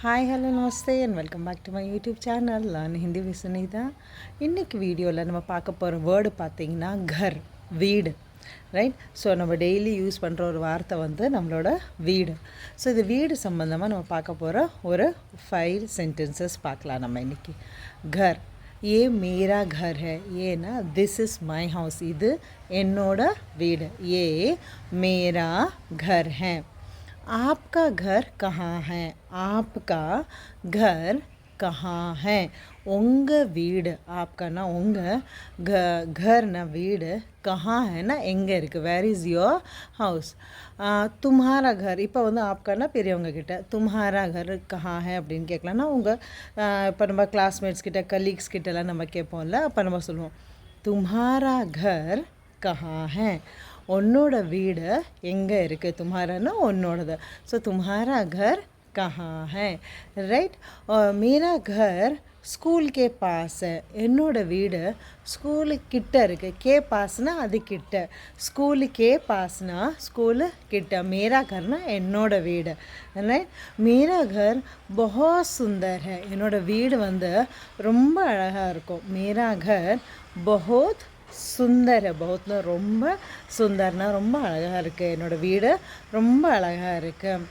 Hi hello namaste and welcome back to my YouTube channel learn Hindi with Sunita இன்னைக்கு வீடியோவில் நம்ம பார்க்க போகிற வேர்டு பார்த்தீங்கன்னா घर வீடு ரைட். ஸோ நம்ம டெய்லி யூஸ் பண்ணுற ஒரு வார்த்தை வந்து நம்மளோட வீடு. ஸோ இது வீடு சம்மந்தமாக நம்ம பார்க்க போகிற ஒரு 5 சென்டென்சஸ் பார்க்கலாம் நம்ம இன்றைக்கி. घर ये मेरा घर है, ये ना दिस इज़ माई हाउस, இது என்னோட வீடு. ये मेरा घर है. आपका घर कहाँ है, आपका घर कहाँ है. உங்கள் வீடு ஆப்கானா உங்கள் घरना வீடு कहाँ है ना எங்கே இருக்குது, வேர் இஸ் யோர் ஹவுஸ். तुम्हारा घर இப்போ வந்து ஆப்கானா பெரியவங்க கிட்ட तुम्हारा घर कहाँ है அப்படின்னு கேட்கலான்னா உங்கள் இப்போ நம்ம கிளாஸ்மேட்ஸ் கிட்ட கலீக்ஸ் கிட்டலாம் நம்ம கேட்போம்ல, அப்போ நம்ம சொல்லுவோம் तुम्हारा घर कहाँ है. உன்னோட வீடு எங்கே இருக்குது, तुम्हाराना உன்னோடது. ஸோ तुम्हारा घर कहाँ है, राइट. और मेरा घर ஸ்கூல் கே பாஸ், என்னோட வீடு ஸ்கூலு கிட்ட இருக்குது. கே பாஸ்னா அது கிட்ட, ஸ்கூலு கே பாஸ்னா ஸ்கூலு கிட்ட. மேரா கர்னா என்னோட வீடு, ரைட். மேரா கர் बहुत सुंदर है, என்னோட வீடு வந்து ரொம்ப அழகாக இருக்கும். மேரா கர் बहुत சுந்தர், பகுத்னா ரொம்ப சுந்தர்னா ரொம்ப அழகாக இருக்குது, என்னோடய வீடு ரொம்ப அழகாக இருக்குது.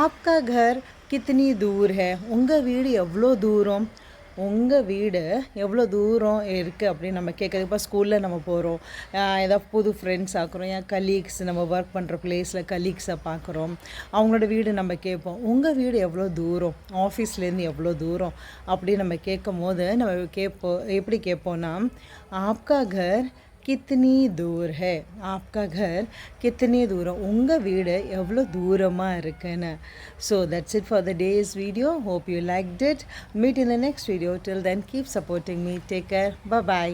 ஆப்கா घर கித்தனி தூர் है, உங்கள் வீடு எவ்வளோ தூரம், உங்கள் வீடு எவ்வளோ தூரம் இருக்குது அப்படின்னு நம்ம கேட்குறது. இப்போ ஸ்கூலில் நம்ம போகிறோம், ஏதாவது புது ஃப்ரெண்ட்ஸ் ஆக்குறோம், ஏன் கலீக்ஸ் நம்ம ஒர்க் பண்ணுற பிளேஸில் கலீக்ஸை பார்க்குறோம், அவங்களோட வீடு நம்ம கேட்போம் உங்கள் வீடு எவ்வளோ தூரம், ஆஃபீஸ்லேருந்து எவ்வளோ தூரம் அப்படின்னு நம்ம கேட்கும் போது நம்ம எப்படி கேட்போன்னா ஆப்கா घर कितनी दूर है, आपका घर कितनी दूर, உங்கள் வீடு எவ்வளோ தூரமாக இருக்குன்னு. So that's it for the day's video. Hope you liked it. Meet in the next video. Till then keep supporting me. Take care. By.